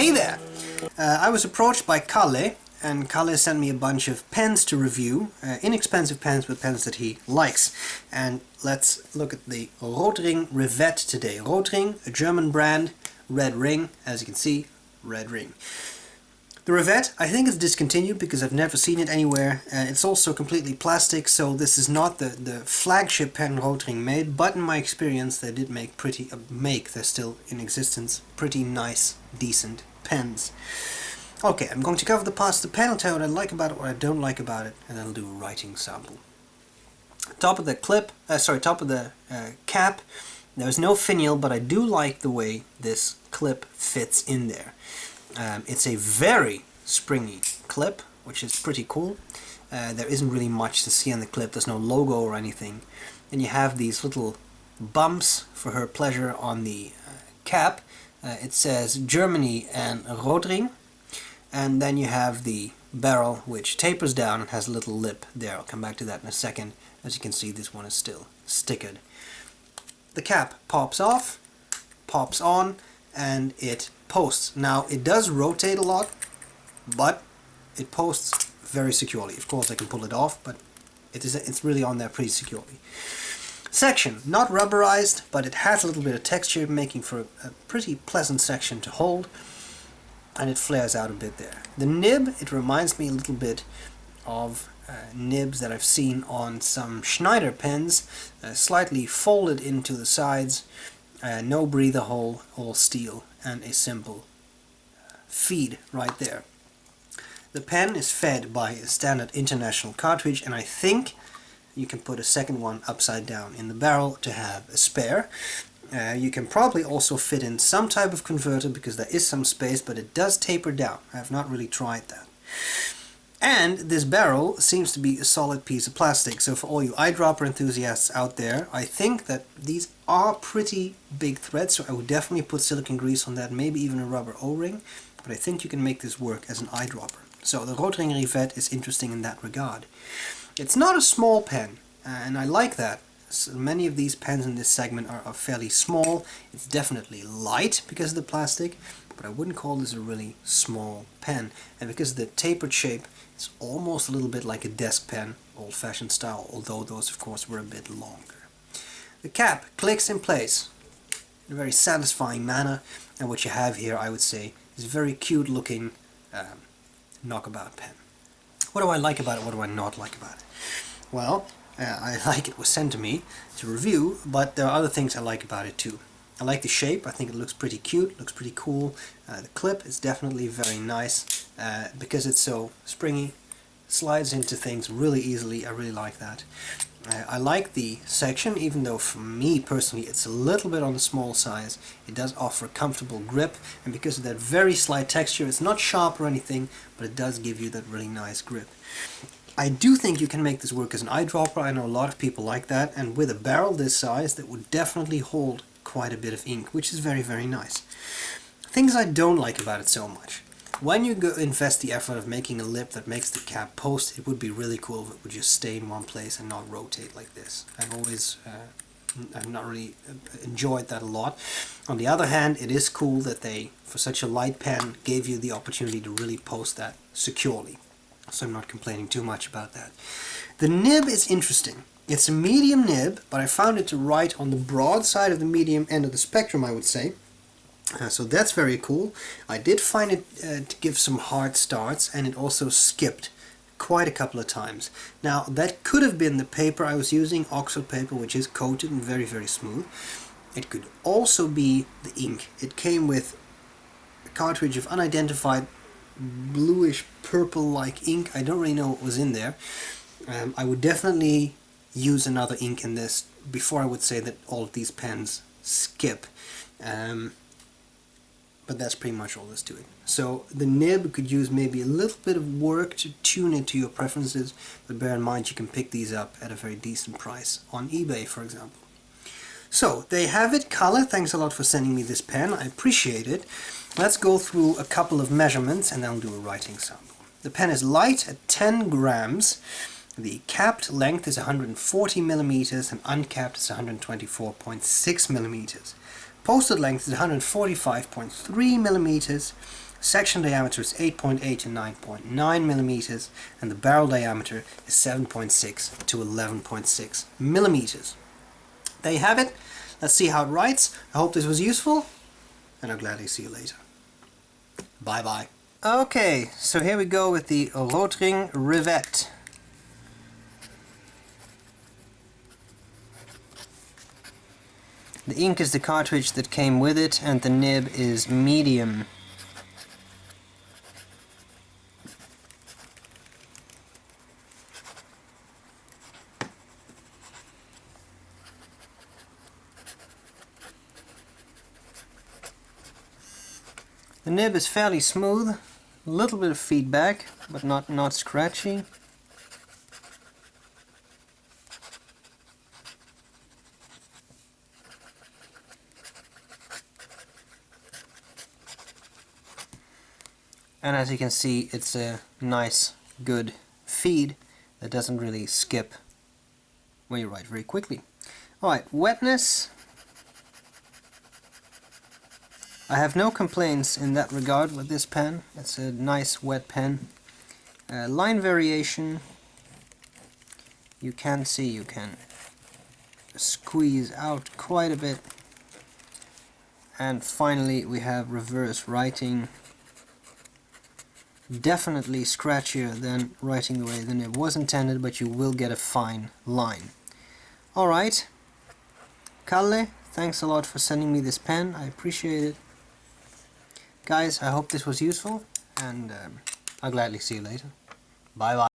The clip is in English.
Hey there! I was approached by Calle, and Calle sent me a bunch of pens to review, inexpensive pens, but pens that he likes. And let's look at the Rotring Rivette today. Rotring, a German brand, red ring, as you can see, red ring. The Rivette, I think it's discontinued because I've never seen it anywhere. It's also completely plastic, so this is not the flagship pen Rotring made, but in my experience they did make they're still in existence, pretty nice, decent pens. Okay, I'm going to cover the parts of the pen, I'll tell you what I like about it, what I don't like about it, and then I'll do a writing sample. Top of the cap, there's no finial, but I do like the way this clip fits in there. It's a very springy clip, which is pretty cool. There isn't really much to see on the clip, there's no logo or anything. And you have these little bumps for her pleasure on the cap. It says Germany and Rotring. And then you have the barrel, which tapers down and has a little lip there. I'll come back to that in a second. As you can see, this one is still stickered. The cap pops off, pops on, and it posts. Now, it does rotate a lot, but it posts very securely. Of course, I can pull it off, but it's really on there pretty securely. Section, not rubberized, but it has a little bit of texture, making for a pretty pleasant section to hold, and it flares out a bit there. The nib, it reminds me a little bit of nibs that I've seen on some Schneider pens, slightly folded into the sides, no breather hole, all steel, and a simple feed right there. The pen is fed by a standard international cartridge, and I think you can put a second one upside down in the barrel to have a spare. You can probably also fit in some type of converter because there is some space, but it does taper down. I have not really tried that. And this barrel seems to be a solid piece of plastic, so for all you eyedropper enthusiasts out there, I think that these are pretty big threads, so I would definitely put silicone grease on that, maybe even a rubber O-ring, but I think you can make this work as an eyedropper. So the Rotring Rivette is interesting in that regard. It's not a small pen, and I like that. So many of these pens in this segment are fairly small. It's definitely light because of the plastic, but I wouldn't call this a really small pen. And because of the tapered shape, it's almost a little bit like a desk pen, old-fashioned style, although those of course were a bit longer. The cap clicks in place in a very satisfying manner, and what you have here, I would say, is a very cute looking knockabout pen. What do I like about it? What do I not like about it? Well, I like it was sent to me to review, but there are other things I like about it too. I like the shape, I think it looks pretty cute, looks pretty cool. The clip is definitely very nice because it's so springy, slides into things really easily. I really like that. I like the section, even though for me personally it's a little bit on the small size. It does offer a comfortable grip, and because of that very slight texture, it's not sharp or anything, but it does give you that really nice grip. I do think you can make this work as an eyedropper. I know a lot of people like that, and with a barrel this size that would definitely hold quite a bit of ink, which is very, very nice. Things I don't like about it so much. When you go invest the effort of making a lip that makes the cap post, it would be really cool if it would just stay in one place and not rotate like this. I've not really enjoyed that a lot. On the other hand, it is cool that they, for such a light pen, gave you the opportunity to really post that securely. So I'm not complaining too much about that. The nib is interesting. It's a medium nib, but I found it to write on the broad side of the medium end of the spectrum, I would say. So that's very cool. I did find it to give some hard starts, and it also skipped quite a couple of times. Now, that could have been the paper I was using, Oxford paper, which is coated and very, very smooth. It could also be the ink. It came with a cartridge of unidentified bluish purple-like ink. I don't really know what was in there. I would definitely use another ink in this before I would say that all of these pens skip. But that's pretty much all there's to it. So the nib could use maybe a little bit of work to tune it to your preferences, but bear in mind you can pick these up at a very decent price on eBay, for example. So there you have it. Calle, thanks a lot for sending me this pen. I appreciate it. Let's go through a couple of measurements and then I'll do a writing sample. The pen is light at 10 grams. The capped length is 140 millimeters and uncapped is 124.6 millimeters. Posted length is 145.3 millimeters. section diameter is 8.8 to 9.9 millimeters, and the barrel diameter is 7.6 to 11.6 millimeters. There you have it. Let's see how it writes. I hope this was useful, and I'll gladly see you later. Bye bye. Okay, so here we go with the Rotring Rivette. The ink is the cartridge that came with it, and the nib is medium. The nib is fairly smooth, a little bit of feedback, but not scratchy. And as you can see, it's a nice, good feed that doesn't really skip when you write very quickly. Alright, wetness. I have no complaints in that regard with this pen. It's a nice wet pen. Line variation, you can see you can squeeze out quite a bit. And finally we have reverse writing. Definitely scratchier than writing the way the nib was intended, but you will get a fine line. Alright, Calle, thanks a lot for sending me this pen. I appreciate it. Guys, I hope this was useful, and I'll gladly see you later. Bye bye.